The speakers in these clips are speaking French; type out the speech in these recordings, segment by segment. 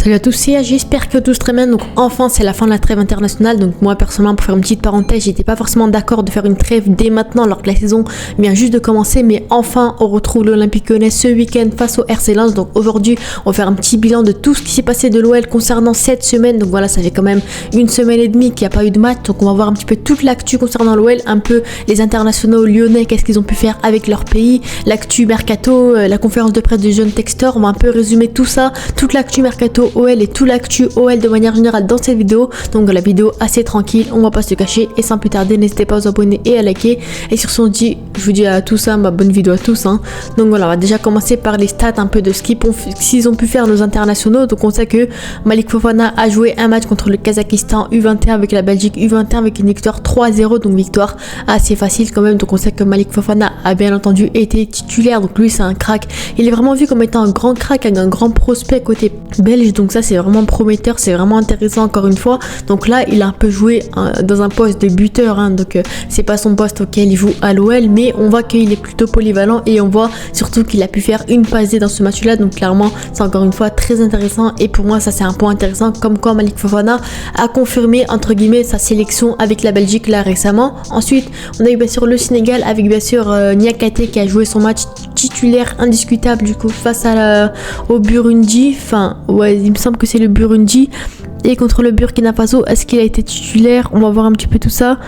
Salut à tous, c'est Aya, j'espère que tous très bien. Donc enfin c'est la fin de la trêve internationale. Donc moi personnellement, pour faire une petite parenthèse, j'étais pas forcément d'accord de faire une trêve dès maintenant alors que la saison vient juste de commencer. Mais enfin on retrouve l'Olympique Lyonnais ce week-end face au RC Lens. Donc aujourd'hui on va faire un petit bilan de tout ce qui s'est passé de l'OL concernant cette semaine. Donc voilà, ça fait quand même une semaine et demie qu'il n'y a pas eu de match. Donc on va voir un petit peu toute l'actu concernant l'OL, un peu les internationaux lyonnais, qu'est-ce qu'ils ont pu faire avec leur pays, l'actu mercato, la conférence de presse de John Textor. On va un peu résumer tout ça, toute l'actu mercato OL et tout l'actu OL de manière générale dans cette vidéo. Donc la vidéo assez tranquille, on va pas se cacher, et sans plus tarder n'hésitez pas à vous abonner et à liker. Et sur ce, je vous dis à tous bonne vidéo à tous Donc voilà, on va déjà commencer par les stats un peu de ce qu'ils ont pu faire nos internationaux. Donc on sait que Malik Fofana a joué un match contre le Kazakhstan U21 avec la Belgique U21 avec une victoire 3-0, donc victoire assez facile quand même. Donc on sait que Malik Fofana a bien entendu été titulaire, donc lui c'est un crack, il est vraiment vu comme étant un grand crack, un grand prospect côté belge. Donc ça c'est vraiment prometteur, c'est vraiment intéressant encore une fois. Donc là il a un peu joué dans un poste de buteur, donc c'est pas son poste auquel il joue à l'OL, mais on voit qu'il est plutôt polyvalent et on voit surtout qu'il a pu faire une passe D dans ce match là. Donc clairement c'est encore une fois très intéressant, et pour moi ça c'est un point intéressant, comme quoi Malik Fofana a confirmé entre guillemets sa sélection avec la Belgique là récemment. Ensuite on a eu bien sûr le Sénégal avec bien sûr Niakhaté qui a joué son match titulaire indiscutable du coup face au Burundi, il me semble que c'est le Burundi, et contre le Burkina Faso. Est-ce qu'il a été titulaire? On va voir un petit peu tout ça.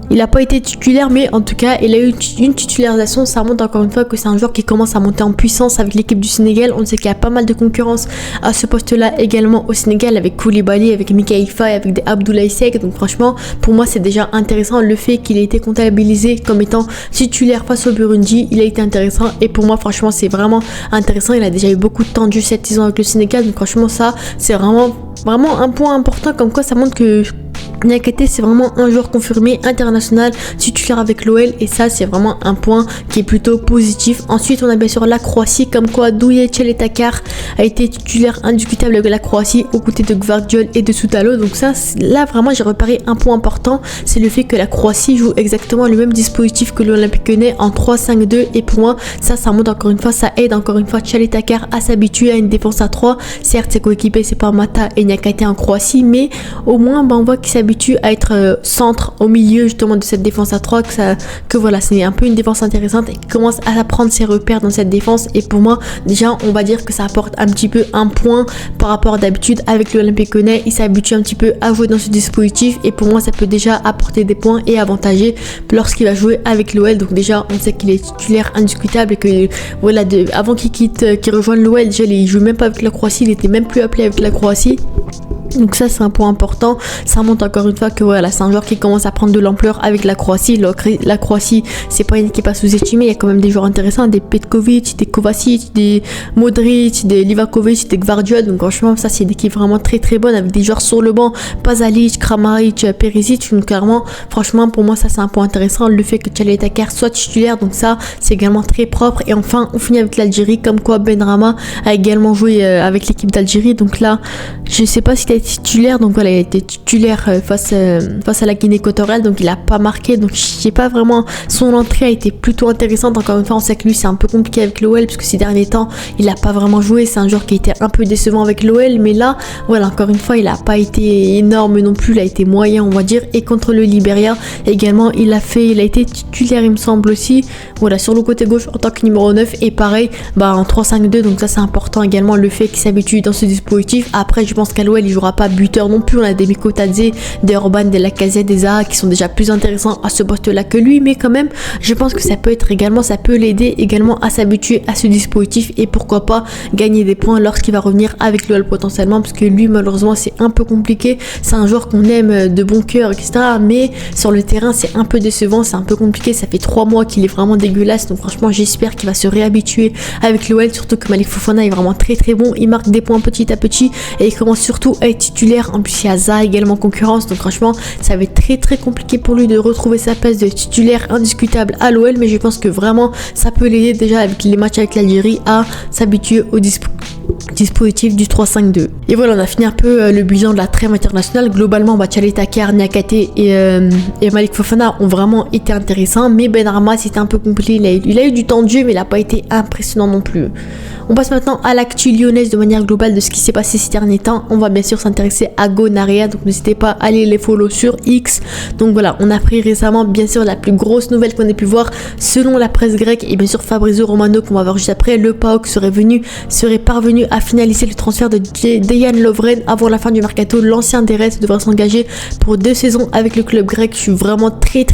Il n'a pas été titulaire, mais en tout cas il a eu une titularisation. Ça montre encore une fois que c'est un joueur qui commence à monter en puissance avec l'équipe du Sénégal. On sait qu'il y a pas mal de concurrence à ce poste là également au Sénégal, avec Koulibaly, avec Mikayil Faye, avec des Abdoulaye Seck. Donc franchement pour moi c'est déjà intéressant le fait qu'il ait été comptabilisé comme étant titulaire face au Burundi. Il a été intéressant, et pour moi franchement c'est vraiment intéressant. Il a déjà eu beaucoup de temps de jeu cette saison avec le Sénégal, donc franchement ça c'est vraiment un point important, comme quoi ça montre que Niakhaté c'est vraiment un joueur confirmé international titulaire avec l'OL, et ça c'est vraiment un point qui est plutôt positif. Ensuite on a bien sûr la Croatie, comme quoi Douye Çelitakar a été titulaire indiscutable avec la Croatie aux côtés de Gvardiol et de Soutalo. Donc ça là vraiment j'ai repéré un point important, c'est le fait que la Croatie joue exactement le même dispositif que l'Olympique Lyonnais en 3-5-2, et pour moi ça montre encore une fois, ça aide encore une fois Çelitakar à s'habituer à une défense à 3. Certes ses coéquipiers c'est pas Mata et Niakhaté en Croatie, mais au moins on voit qu'il s'habitue à être centre au milieu justement de cette défense à 3, que voilà c'est un peu une défense intéressante et qui commence à prendre ses repères dans cette défense. Et pour moi déjà on va dire que ça apporte un petit peu un point par rapport à d'habitude avec l'Olympique Lyonnais. Il s'habitue un petit peu à jouer dans ce dispositif, et pour moi ça peut déjà apporter des points et avantager lorsqu'il va jouer avec l'OL. Donc déjà on sait qu'il est titulaire indiscutable, et que voilà avant qu'il rejoigne l'OL, déjà il joue même pas avec la Croatie, il était même plus appelé avec la Croatie. Donc ça c'est un point important, ça montre encore une fois que voilà c'est un joueur qui commence à prendre de l'ampleur avec la Croatie. La Croatie c'est pas une équipe à sous-estimer, il y a quand même des joueurs intéressants, des Petkovic, des Kovacic, des Modric, des Livakovic, des Gvardiol. Donc franchement ça c'est une équipe vraiment très très bonne avec des joueurs sur le banc, Pasalic, Kramaric, Perisic. Donc clairement franchement pour moi ça c'est un point intéressant, le fait que Çelitakar soit titulaire, donc ça c'est également très propre. Et enfin on finit avec l'Algérie, comme quoi Benrahma a également joué avec l'équipe d'Algérie. Donc là je sais pas s'il a été titulaire, donc voilà il a été titulaire face à la Guinée équatoriale, donc il a pas marqué, donc je sais pas vraiment, son entrée a été plutôt intéressante. Encore une fois on sait que lui c'est un peu compliqué avec l'OL puisque ces derniers temps il a pas vraiment joué, c'est un joueur qui a été un peu décevant avec l'OL, mais là voilà encore une fois il a pas été énorme non plus, il a été moyen on va dire. Et contre le Libéria également il a été titulaire il me semble aussi, voilà sur le côté gauche en tant que numéro 9, et pareil en 3-5-2. donc ça c'est important également le fait qu'il s'habitue dans ce dispositif. Après je pense qu'à l'OL il jouera pas buteur non plus, on a des Miko Tadze, des Orban, des Lacazette, des Zaha qui sont déjà plus intéressants à ce poste là que lui, mais quand même je pense que ça peut l'aider également à s'habituer à ce dispositif, et pourquoi pas gagner des points lorsqu'il va revenir avec l'OL potentiellement, parce que lui malheureusement c'est un peu compliqué, c'est un joueur qu'on aime de bon cœur etc, mais sur le terrain c'est un peu décevant, c'est un peu compliqué, ça fait 3 mois qu'il est vraiment dégueulasse. Donc franchement j'espère qu'il va se réhabituer avec l'OL, surtout que Malik Fofana est vraiment très très bon, il marque des points petit à petit et il commence surtout à être titulaire. En plus il y a Zaha également concurrence, donc franchement ça va être très très compliqué pour lui de retrouver sa place de titulaire indiscutable à l'OL, mais je pense que vraiment ça peut l'aider déjà avec les matchs avec l'Algérie à s'habituer au dispositif dispositif du 3-5-2. Et voilà, on a fini un peu le bilan de la trêve internationale. Globalement, Chalet Takar, Niakate et Malik Fofana ont vraiment été intéressants, mais Benrahma c'était un peu compliqué. Il a eu du temps de jeu, mais il n'a pas été impressionnant non plus. On passe maintenant à l'actu lyonnaise de manière globale de ce qui s'est passé ces derniers temps. On va bien sûr s'intéresser à Gonarea, donc n'hésitez pas à aller les follow sur X. Donc voilà, on a pris récemment bien sûr la plus grosse nouvelle qu'on ait pu voir selon la presse grecque et bien sûr Fabrizio Romano qu'on va voir juste après. Le PAOK serait parvenu à finaliser le transfert de Dejan Lovren avant la fin du mercato. L'ancien des Reds devrait s'engager pour 2 saisons avec le club grec. Je suis vraiment très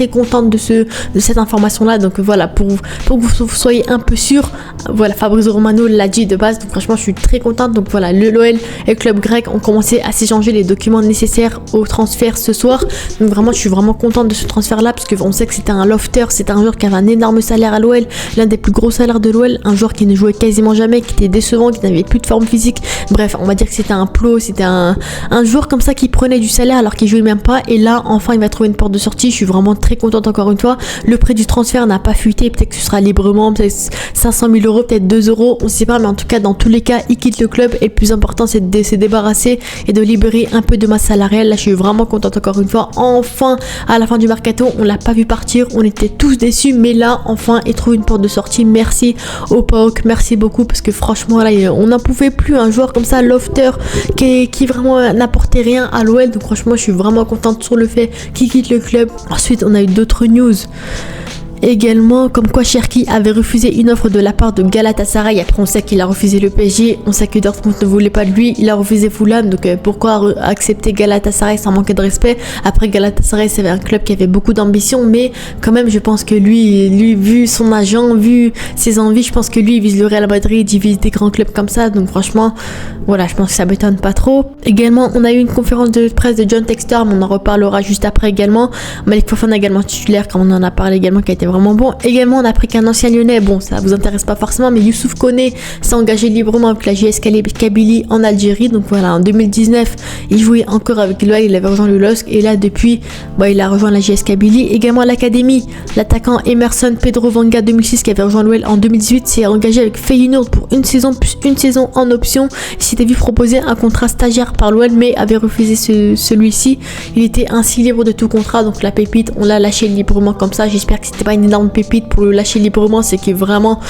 contente de cette information là. Donc voilà, pour que vous soyez un peu sûr, voilà, Fabrizio Romano l'a dit de base, donc franchement je suis très contente. Donc voilà, l'OL et le club grec ont commencé à s'échanger les documents nécessaires au transfert ce soir. Donc vraiment je suis vraiment contente de ce transfert là, parce qu'on sait que c'était un lofter, c'était un joueur qui avait un énorme salaire à l'OL, l'un des plus gros salaires de l'OL, un joueur qui ne jouait quasiment jamais, qui était décevant, qui n'avait plus de forme physique. Bref, on va dire que c'était un plot, c'était un joueur comme ça qui prenait du salaire alors qu'il jouait même pas, et là enfin il va trouver une porte de sortie. Je suis vraiment très contente encore une fois. Le prix du transfert n'a pas fuité, peut-être que ce sera librement, peut-être 500 000 euros, peut-être 2 euros, on sait pas, mais en tout cas dans tous les cas il quitte le club et le plus important c'est de se débarrasser et de libérer un peu de masse salariale. Là je suis vraiment contente encore une fois. Enfin à la fin du mercato on l'a pas vu partir, on était tous déçus, mais là enfin il trouve une porte de sortie. Merci au PAOK, merci beaucoup, parce que franchement là on n'en pouvait plus, un joueur comme ça, lofter, qui vraiment n'apportait rien à l'OL. Donc franchement je suis vraiment contente sur le fait qu'il quitte le club. Ensuite on a eu d'autres news également, comme quoi Cherki avait refusé une offre de la part de Galatasaray. Après on sait qu'il a refusé le PSG, on sait que Dortmund ne voulait pas de lui, il a refusé Fulham, donc pourquoi accepter Galatasaray sans manquer de respect? Après Galatasaray c'est un club qui avait beaucoup d'ambition, mais quand même je pense que lui vu son agent, vu ses envies, je pense que lui il vise le Real Madrid, il vise des grands clubs comme ça, donc franchement voilà, je pense que ça m'étonne pas trop. Également on a eu une conférence de presse de John Textor, mais on en reparlera juste après également. Malik Fofana également titulaire, comme on en a parlé également, qui a été vraiment bon. Également on a appris qu'un ancien lyonnais, bon ça vous intéresse pas forcément, mais Youssouf Koné s'est engagé librement avec la JS Kabylie en Algérie. Donc voilà, en 2019 il jouait encore avec l'OL, il avait rejoint le LOSC, et là depuis il a rejoint la JS Kabylie. Également à l'académie, l'attaquant Emerson Pedro Vanga 2006 qui avait rejoint l'OL en 2018 s'est engagé avec Feyenoord pour une saison plus une saison en option. Il s'était vu proposer un contrat stagiaire par l'OL mais avait refusé celui-ci. Il était ainsi libre de tout contrat, donc la pépite on l'a lâché librement comme ça. J'espère que c'était pas une énorme pépite pour le lâcher librement, c'est que vraiment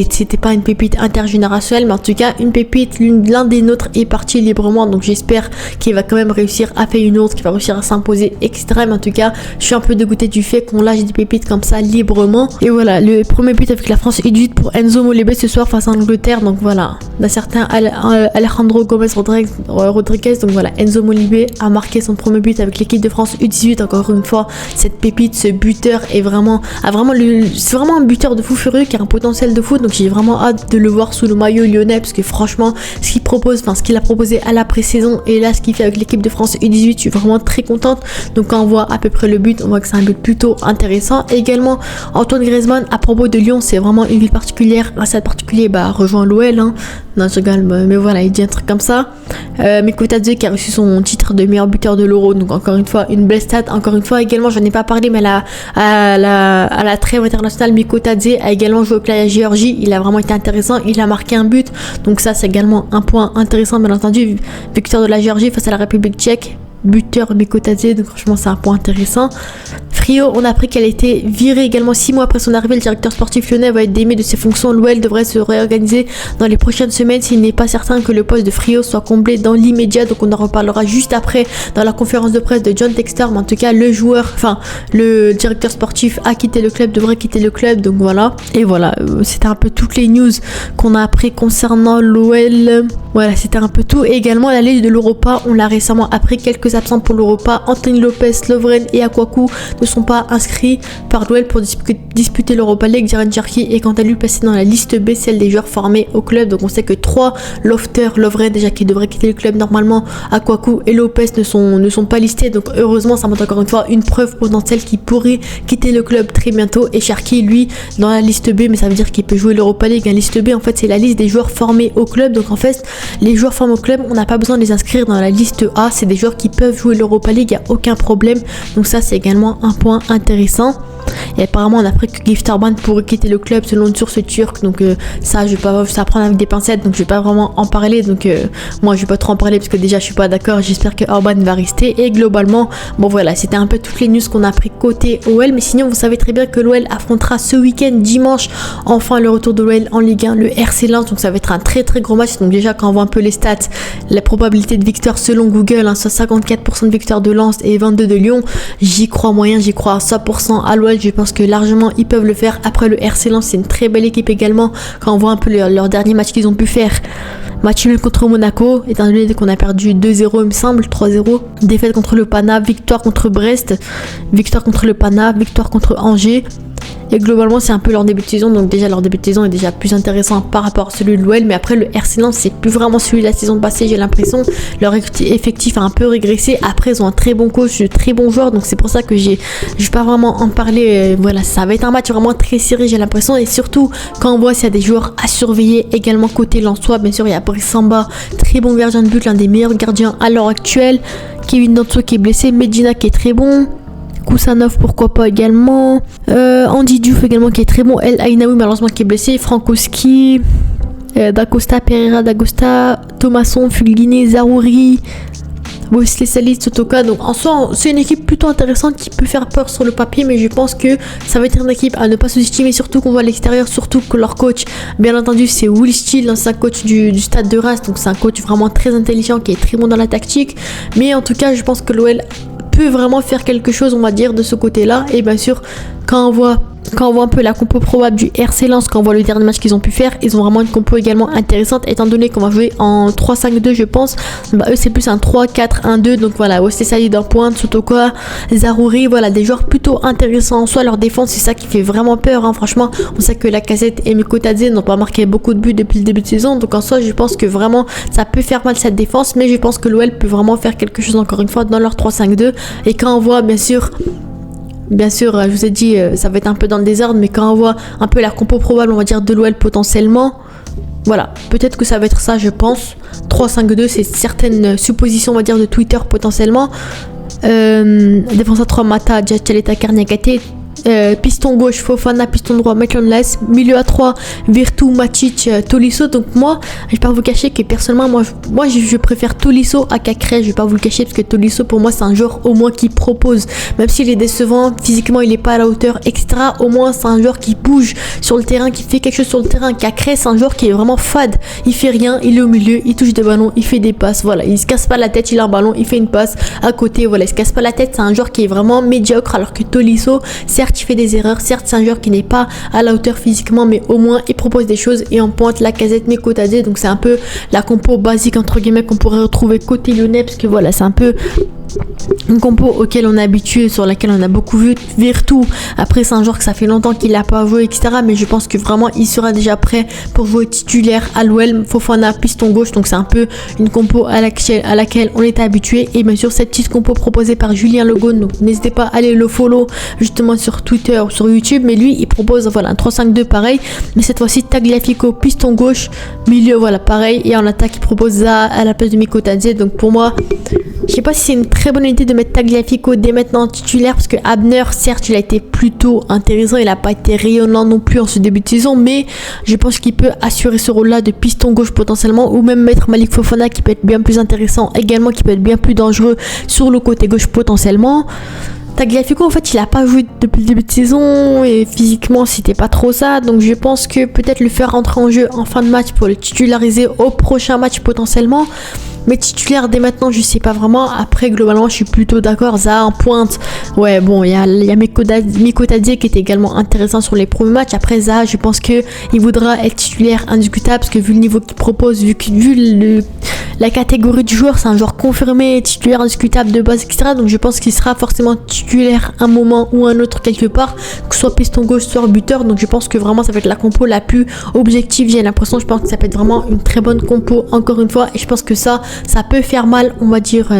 c'était pas une pépite intergénérationnelle, mais en tout cas une pépite, l'un des nôtres est parti librement, donc j'espère qu'il va quand même réussir à faire une autre, qu'il va réussir à s'imposer, etc. Mais en tout cas je suis un peu dégoûté du fait qu'on lâche des pépites comme ça librement. Et voilà, le premier but avec la France U18 pour Enzo Molébé ce soir face à l'Angleterre. Donc voilà, d'un certain Alejandro Gomez Rodriguez. Donc voilà, Enzo Molébé a marqué son premier but avec l'équipe de France U18. Encore une fois, cette pépite, ce buteur est vraiment c'est vraiment un buteur de fou furieux qui a un potentiel de fou. Donc j'ai vraiment hâte de le voir sous le maillot lyonnais, parce que franchement ce qu'il a proposé à la pré-saison et là ce qu'il fait avec l'équipe de France U18, je suis vraiment très contente. Donc quand on voit à peu près le but, on voit que c'est un but plutôt intéressant. Et également Antoine Griezmann, à propos de Lyon, c'est vraiment une ville particulière, un stade particulier, rejoint l'OL, hein. Non, je rigole, mais voilà, il dit un truc comme ça. Mikotadze qui a reçu son titre de meilleur buteur de l'Euro, donc encore une fois une belle stat. Encore une fois également, j'en ai pas parlé, mais à la trêve internationale, Mikotadze a également joué avec la Géorgie. Il a vraiment été intéressant, il a marqué un but, donc ça c'est également un point intéressant, bien entendu. Victoire de la Géorgie face à la République tchèque, buteur Mikotadze, donc franchement c'est un point intéressant. Frio, on a appris qu'elle a été virée également 6 mois après son arrivée. Le directeur sportif lyonnais va être démis de ses fonctions. L'OL devrait se réorganiser dans les prochaines semaines s'il n'est pas certain que le poste de Frio soit comblé dans l'immédiat. Donc on en reparlera juste après dans la conférence de presse de John Textor. Mais en tout cas le directeur sportif a quitté le club, devrait quitter le club. Donc voilà, et voilà, c'était un peu toutes les news qu'on a appris concernant l'OL. Voilà, c'était un peu tout. Et également la liste de l'Europa, on l'a récemment appris, quelques absents pour l'Europa. Anthony Lopez, Lovren et Akwaku ne sont pas inscrits par l'OL pour disputer l'Europa League. Jaren Cherki est quant à lui passé dans la liste B, celle des joueurs formés au club. Donc on sait que 3 Lovren déjà qui devraient quitter le club normalement, Akwaku et Lopez ne sont pas listés. Donc heureusement, ça montre encore une fois une preuve potentielle qu'il pourrait quitter le club très bientôt. Et Cherki lui dans la liste B, mais ça veut dire qu'il peut jouer l'Europa League. La liste B en fait c'est la liste des joueurs formés au club. Donc en fait les joueurs formés au club, on n'a pas besoin de les inscrire dans la liste A, c'est des joueurs qui peuvent jouer l'Europa League, il n'y a aucun problème. Donc ça, c'est également un point intéressant. Et apparemment, on a appris que Gift Orban pourrait quitter le club selon une source turque. Donc ça, je vais pas ça prendre avec des pincettes. Donc je vais pas vraiment en parler. Donc moi, je vais pas trop en parler parce que déjà, je suis pas d'accord. J'espère que Orban va rester. Et globalement, bon voilà, c'était un peu toutes les news qu'on a pris côté OL. Mais sinon, vous savez très bien que l'OL affrontera ce week-end, dimanche, enfin le retour de l'OL en Ligue 1, le RC Lens. Donc ça va être un très très gros match. Donc déjà, quand on voit un peu les stats, la probabilité de victoire selon Google, hein, soit 54% de victoire de Lens et 22 de Lyon. J'y crois moyen, j'y crois à 100% à l'OL. Je pense que largement ils peuvent le faire. Après, le RC Lens, c'est une très belle équipe également. Quand on voit un peu leur dernier match qu'ils ont pu faire, match nul contre Monaco, étant donné qu'on a perdu 2-0 il me semble, 3-0, défaite contre le Pana, victoire contre Brest, victoire contre le Pana, victoire contre Angers. Et globalement, c'est un peu leur début de saison. Donc déjà, leur début de saison est déjà plus intéressant par rapport à celui de l'OL. Mais après, le RC Lens, c'est plus vraiment celui de la saison passée, j'ai l'impression. Leur effectif a un peu régressé. Après, ils ont un très bon coach, de très bons joueurs. Donc c'est pour ça que je vais pas vraiment en parler. Voilà, ça va être un match vraiment très serré, j'ai l'impression. Et surtout, quand on voit s'il y a des joueurs à surveiller également côté lensois. Bien sûr, il y a Brice Samba, très bon gardien de but, l'un des meilleurs gardiens à l'heure actuelle. Kevin Danso qui est blessé. Medina qui est très bon. Koussanov, pourquoi pas également. Andy Diouf également qui est très bon. El Ainaoui malheureusement qui est blessé. Frankowski, Dacosta, Pereira Dacosta, Thomasson, Fulguini, Zarouri, Wesley Salis, Sotoka. Donc en soi, c'est une équipe plutôt intéressante qui peut faire peur sur le papier, mais je pense que ça va être une équipe à ne pas sous-estimer, surtout qu'on voit à l'extérieur, surtout que leur coach, bien entendu, c'est Will Steele, l'ancien coach du Stade de Reims. Donc c'est un coach vraiment très intelligent qui est très bon dans la tactique. Mais en tout cas, je pense que l'OL peut vraiment faire quelque chose, on va dire, de ce côté-là. Et bien sûr, quand on voit un peu la compo probable du RC Lens, quand on voit le dernier match qu'ils ont pu faire, ils ont vraiment une compo également intéressante, étant donné qu'on va jouer en 3-5-2 je pense. Bah, eux c'est plus un 3-4-1-2, donc voilà, Wesley Saïd en pointe, Sotoka, Zarouri, voilà, des joueurs plutôt intéressants en soi. Leur défense, c'est ça qui fait vraiment peur, hein. Franchement, on sait que Lacazette et Mikotadze n'ont pas marqué beaucoup de buts depuis le début de saison, donc en soi je pense que vraiment ça peut faire mal cette défense, mais je pense que l'OL peut vraiment faire quelque chose encore une fois dans leur 3-5-2. Et quand on voit bien sûr, je vous ai dit, ça va être un peu dans le désordre, mais quand on voit un peu la compo probable, on va dire, de l'OL potentiellement, voilà, peut-être que ça va être ça, je pense. 3-5-2, c'est certaines suppositions, on va dire, de Twitter potentiellement. Défense à 3, Mata, Djachaleta, Karniakate. Piston gauche, Fofana, piston droit, Maitland-Niles, milieu à 3, Virtu, Matic, Tolisso. Donc moi, je vais pas vous cacher que personnellement, moi je préfère Tolisso à Cacré. Je vais pas vous le cacher parce que Tolisso pour moi c'est un joueur au moins qui propose, même s'il est décevant physiquement, il est pas à la hauteur, etc. Au moins c'est un joueur qui bouge sur le terrain, qui fait quelque chose sur le terrain. Cacré, c'est un joueur qui est vraiment fade. Il fait rien, il est au milieu, il touche des ballons, il fait des passes. Voilà, il se casse pas la tête, il a un ballon, il fait une passe à côté. Voilà, il se casse pas la tête. C'est un joueur qui est vraiment médiocre, alors que Tolisso, certes il fait des erreurs, certes c'est un joueur qui n'est pas à la hauteur physiquement, mais au moins il propose des choses. Et en pointe, Lacazette, Mikotadze, donc c'est un peu la compo basique entre guillemets qu'on pourrait retrouver côté lyonnais, parce que voilà, c'est un peu une compo auquel on est habitué, sur laquelle on a beaucoup vu. Virtu, après c'est un joueur que ça fait longtemps qu'il n'a pas joué, etc. Mais je pense que vraiment il sera déjà prêt pour jouer titulaire à l'OL. Fofana, piston gauche, donc c'est un peu une compo à laquelle on est habitué. Et bien sûr cette petite compo proposée par Julien Legault, donc n'hésitez pas à aller le follow justement sur Twitter ou sur YouTube. Mais lui il propose voilà un 3-5-2 pareil, mais cette fois-ci Tagliafico, piston gauche, milieu, voilà pareil. Et en attaque il propose ça à la place de Mikotadze. Donc pour moi, je sais pas si c'est une très bonne idée de mettre Tagliafico dès maintenant titulaire, parce que Abner, certes, il a été plutôt intéressant, il n'a pas été rayonnant non plus en ce début de saison, mais je pense qu'il peut assurer ce rôle-là de piston gauche potentiellement, ou même mettre Malik Fofana qui peut être bien plus intéressant également, qui peut être bien plus dangereux sur le côté gauche potentiellement. Tagliafico, en fait, il a pas joué depuis le début de saison et physiquement, c'était pas trop ça. Donc, je pense que peut-être le faire rentrer en jeu en fin de match pour le titulariser au prochain match potentiellement. Mais titulaire dès maintenant, je sais pas vraiment. Après, globalement, je suis plutôt d'accord. Zaha en pointe. Ouais, bon, il y a Mikotadze qui était également intéressant sur les premiers matchs. Après, Zaha, je pense qu'il voudra être titulaire indiscutable, parce que vu le niveau qu'il propose, vu la catégorie du joueur, c'est un joueur confirmé, titulaire indiscutable de base, etc. Donc, je pense qu'il sera forcément titulaire un moment ou un autre quelque part, que ce soit piston gauche, soit buteur. Donc, je pense que vraiment, ça va être la compo la plus objective. J'ai l'impression, je pense que ça peut être vraiment une très bonne compo, encore une fois. Et je pense que ça peut faire mal, on va dire,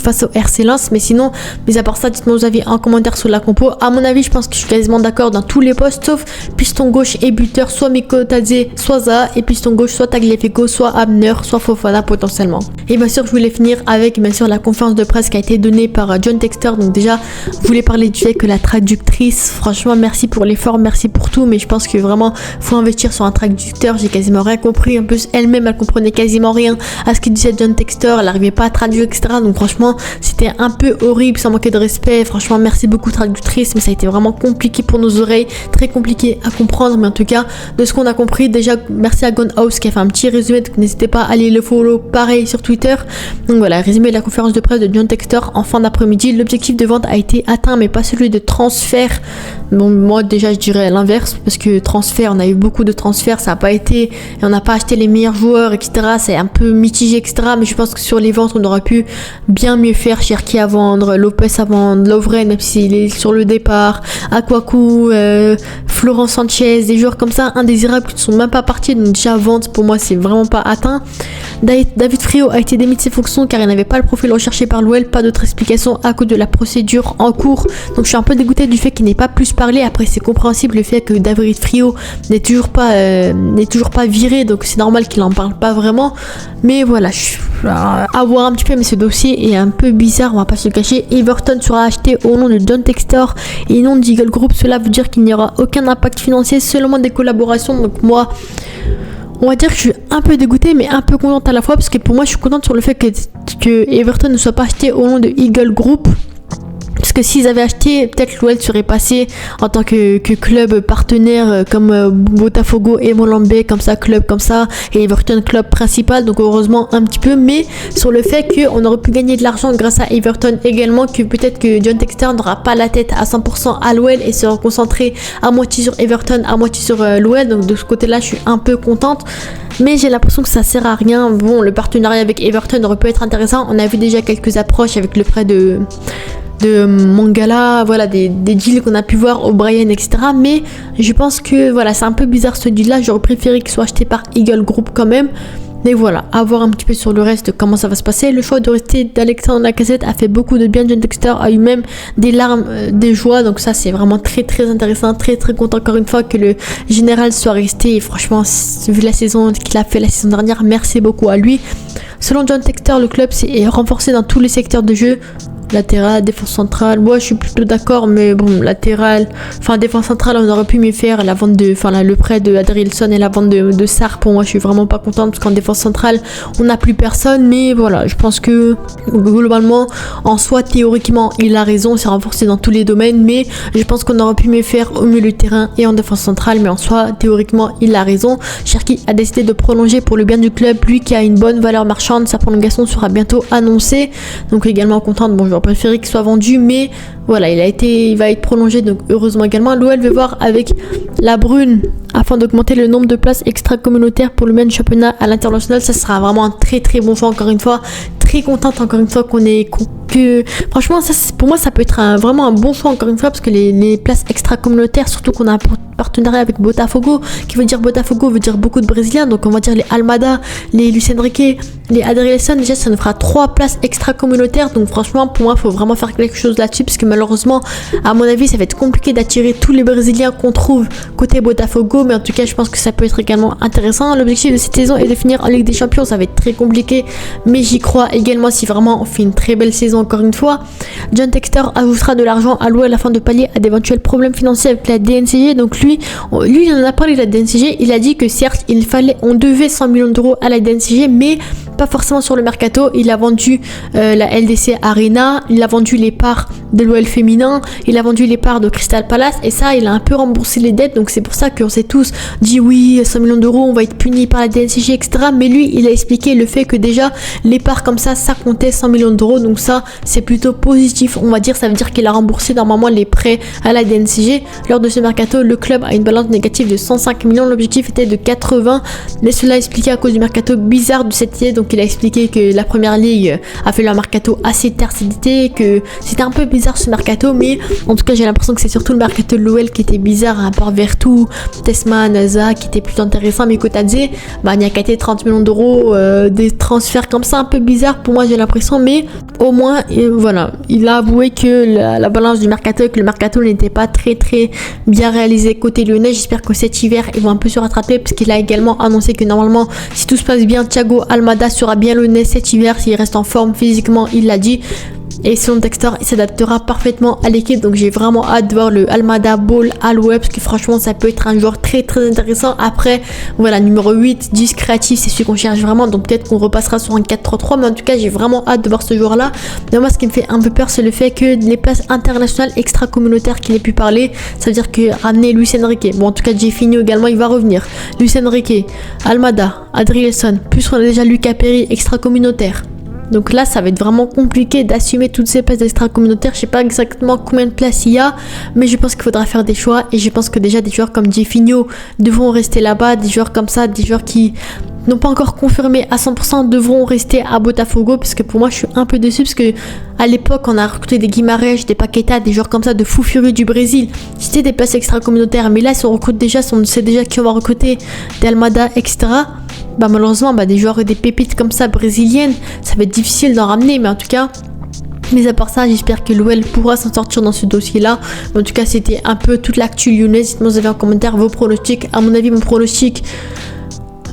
face au RC Lens. Mais sinon, mis à part ça, dites-moi vos avis en commentaire sur la compo. À mon avis, je pense que je suis quasiment d'accord dans tous les postes, sauf piston gauche et buteur, soit Mikotadze, soit Zaha, et piston gauche, soit Tagliafico, soit Abner, soit Fofana potentiellement. potentiellement. Et bien sûr, je voulais finir avec bien sûr la conférence de presse qui a été donnée par John Textor. Donc déjà, je voulais parler du fait que la traductrice, franchement, merci pour l'effort, merci pour tout, mais je pense que vraiment, faut investir sur un traducteur. J'ai quasiment rien compris. En plus, elle-même, elle comprenait quasiment rien à ce que disait John Textor. Elle n'arrivait pas à traduire, etc. Donc franchement, c'était un peu horrible, sans manquer de respect. Franchement, merci beaucoup traductrice, mais ça a été vraiment compliqué pour nos oreilles, très compliqué à comprendre. Mais en tout cas, de ce qu'on a compris, déjà, merci à Gone House qui a fait un petit résumé. Donc n'hésitez pas à aller le follow, pareil sur Twitter. Donc voilà, résumé de la conférence de presse de John Textor en fin d'après-midi. L'objectif de vente a été atteint, mais pas celui de transfert. Bon, moi déjà je dirais l'inverse, parce que transfert, on a eu beaucoup de transferts, ça n'a pas été, et on n'a pas acheté les meilleurs joueurs, etc. C'est un peu mitigé, etc. Mais je pense que sur les ventes, on aurait pu bien mieux faire. Cherki à vendre, Lopez à vendre, Lovren même s'il est sur le départ, Akwaku, Florent Sanchez, des joueurs comme ça indésirables qui ne sont même pas partis. Donc déjà vente pour moi c'est vraiment pas atteint. David Friot a été démis de ses fonctions car il n'avait pas le profil recherché par l'OL. Pas d'autre explication à cause de la procédure en cours. Donc je suis un peu dégoûtée du fait qu'il n'ait pas plus parlé. Après c'est compréhensible le fait que David Friot n'est toujours pas viré, donc c'est normal qu'il en parle pas vraiment. Mais voilà, à voir un petit peu, mais ce dossier est un peu bizarre, on va pas se le cacher. Everton sera acheté au nom de John Textor et non d'Eagle Group. Cela veut dire qu'il n'y aura aucun impact financier, seulement des collaborations. Donc moi, on va dire que je suis un peu dégoûtée mais un peu contente à la fois, parce que pour moi je suis contente sur le fait que Everton ne soit pas acheté au nom de Eagle Group. Parce que s'ils avaient acheté, peut-être l'OL serait passé en tant que club partenaire comme Botafogo et Molenbeek, comme ça, club comme ça, et Everton club principal, donc heureusement un petit peu, mais sur le fait qu'on aurait pu gagner de l'argent grâce à Everton également, que peut-être que John Textor n'aura pas la tête à 100% à l'OL et sera concentré à moitié sur Everton, à moitié sur l'OL, donc de ce côté-là, je suis un peu contente. Mais j'ai l'impression que ça sert à rien. Bon, le partenariat avec Everton aurait pu être intéressant. On a vu déjà quelques approches avec le prêt de Mangala, voilà, des deals qu'on a pu voir au Brian, etc. Mais je pense que voilà, c'est un peu bizarre ce deal là. J'aurais préféré qu'il soit acheté par Eagle Group quand même. Mais voilà, à voir un petit peu sur le reste comment ça va se passer. Le choix de rester d'Alexandre Lacazette a fait beaucoup de bien. John Textor a eu même des larmes de joie. Donc ça c'est vraiment très très intéressant. Très très content encore une fois que le général soit resté. Et franchement, vu la saison qu'il a fait la saison dernière, merci beaucoup à lui. Selon John Textor, le club s'est renforcé dans tous les secteurs de jeu. Latéral, défense centrale, moi je suis plutôt d'accord, mais bon, latéral, enfin défense centrale, on aurait pu mieux faire. La vente le prêt de Adrielson et la vente de Sarr, pour moi je suis vraiment pas contente, parce qu'en défense centrale on n'a plus personne. Mais voilà, je pense que globalement, en soi, théoriquement il a raison, c'est renforcé dans tous les domaines, mais je pense qu'on aurait pu mieux faire au milieu du terrain et en défense centrale. Mais en soi, théoriquement il a raison. Cherki a décidé de prolonger pour le bien du club, lui qui a une bonne valeur marchande. Sa prolongation sera bientôt annoncée, donc également contente. Bon, j'aurais préféré qu'il soit vendu, mais voilà, il va être prolongé, donc heureusement également. L'OL veut voir avec la Brune afin d'augmenter le nombre de places extra-communautaires pour le même championnat à l'international. Ça sera vraiment un très très bon choix, encore une fois. Très contente encore une fois franchement ça, pour moi ça peut être vraiment un bon choix encore une fois, parce que les places extra-communautaires, surtout qu'on a un partenariat avec Botafogo, qui veut dire Botafogo veut dire beaucoup de Brésiliens, donc on va dire les Almada, les Lucien Riquet, les Adrielson, déjà ça nous fera 3 places extra-communautaires. Donc franchement pour moi il faut vraiment faire quelque chose là-dessus, parce que malheureusement à mon avis ça va être compliqué d'attirer tous les Brésiliens qu'on trouve côté Botafogo, mais en tout cas je pense que ça peut être également intéressant. L'objectif de cette saison est de finir en Ligue des Champions, ça va être très compliqué, mais j'y crois également si vraiment on fait une très belle saison encore une fois. John Textor ajoutera de l'argent à l'OL afin de pallier à d'éventuels problèmes financiers avec la DNCG. Donc lui il en a parlé de la DNCG, il a dit que certes on devait 100 millions d'euros à la DNCG, mais pas forcément sur le mercato. Il a vendu la LDC Arena, il a vendu les parts de l'OL féminin, il a vendu les parts de Crystal Palace, et ça il a un peu remboursé les dettes. Donc c'est pour ça qu'on s'est tous dit oui, 100 millions d'euros on va être punis par la DNCG, etc. Mais lui il a expliqué le fait que déjà les parts comme ça comptait 100 millions d'euros, donc ça c'est plutôt positif, on va dire. Ça veut dire qu'il a remboursé normalement les prêts à la DNCG. Lors de ce mercato, le club a une balance négative de 105 millions, l'objectif était de 80, mais cela expliqué à cause du mercato bizarre de cette année. Donc il a expliqué que la première ligue a fait un mercato assez tercité, que c'était un peu bizarre ce mercato, mais en tout cas j'ai l'impression que c'est surtout le mercato de l'OL qui était bizarre, à part Vertu, Tesman, Naza qui était plutôt intéressant, mais Kotadze, il n'y a qu'à 30 millions d'euros, des transferts comme ça un peu bizarres pour moi j'ai l'impression. Mais au moins point, et voilà, il a avoué que la balance du mercato, que le mercato n'était pas très bien réalisé côté lyonnais. J'espère que cet hiver ils vont un peu se rattraper, parce qu'il a également annoncé que normalement, si tout se passe bien, Thiago Almada sera bien lyonnais cet hiver s'il reste en forme physiquement, il l'a dit. Et selon Textor, il s'adaptera parfaitement à l'équipe. Donc j'ai vraiment hâte de voir le Almada Ball à l'OM, parce que franchement ça peut être un joueur très intéressant. Après voilà, numéro 8, 10 créatif, c'est celui qu'on cherche vraiment. Donc peut-être qu'on repassera sur un 4-3-3, mais en tout cas j'ai vraiment hâte de voir ce joueur là. Mais moi ce qui me fait un peu peur, c'est le fait que les places internationales extra-communautaires qu'il ait pu parler, ça veut dire que ramener Luis Enrique, bon en tout cas Jeffinho également il va revenir, Luis Enrique, Almada, Adrien, plus on a déjà Lucas Perry extra-communautaire. Donc là, ça va être vraiment compliqué d'assumer toutes ces places extra-communautaires. Je sais pas exactement combien de places il y a, mais je pense qu'il faudra faire des choix. Et je pense que déjà des joueurs comme Jeffinho devront rester là-bas. Des joueurs comme ça, des joueurs qui n'ont pas encore confirmé à 100% devront rester à Botafogo. Parce que pour moi, je suis un peu déçue. Parce que à l'époque, on a recruté des Guimarães, des Paqueta, des joueurs comme ça de fou furieux du Brésil. C'était des places extra-communautaires. Mais là, si on recrute déjà, si on sait déjà qui on va recruter, des Almada, etc., bah malheureusement des joueurs et des pépites comme ça brésiliennes, ça va être difficile d'en ramener, mais en tout cas, mais à part ça, j'espère que l'OL pourra s'en sortir dans ce dossier là. En tout cas, c'était un peu toute l'actu lyonnaise. Dites-moi vous avez en commentaire vos pronostics. À mon avis, mon pronostic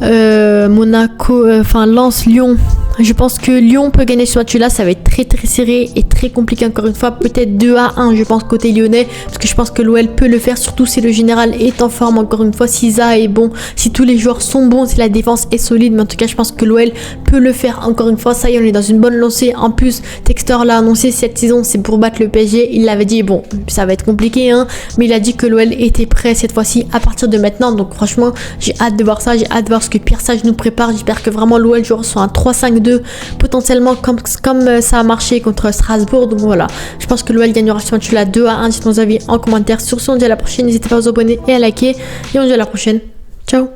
Monaco, Lens, Lyon. Je pense que Lyon peut gagner ce match-là. Ça va être très serré et très compliqué encore une fois. Peut-être 2-1, je pense, côté lyonnais. Parce que je pense que l'OL peut le faire. Surtout si le général est en forme. Encore une fois, si Za est bon. Si tous les joueurs sont bons. Si la défense est solide. Mais en tout cas, je pense que l'OL peut le faire. Encore une fois, ça y est, on est dans une bonne lancée. En plus, Textor l'a annoncé cette saison. C'est pour battre le PSG. Il l'avait dit, bon, ça va être compliqué, hein. Mais il a dit que l'OL était prêt cette fois-ci à partir de maintenant. Donc franchement, j'ai hâte de voir ça. J'ai hâte de voir ce que Pierre Sage nous prépare. J'espère que vraiment l'OL jouera sur un 3-5-2 potentiellement comme ça a marché contre Strasbourg. Donc voilà, je pense que l'OL gagnera ce match-là 2-1. Dites vos avis en commentaire. Sur ce, on dit à la prochaine. N'hésitez pas à vous abonner et à liker. Et on dit à la prochaine. Ciao.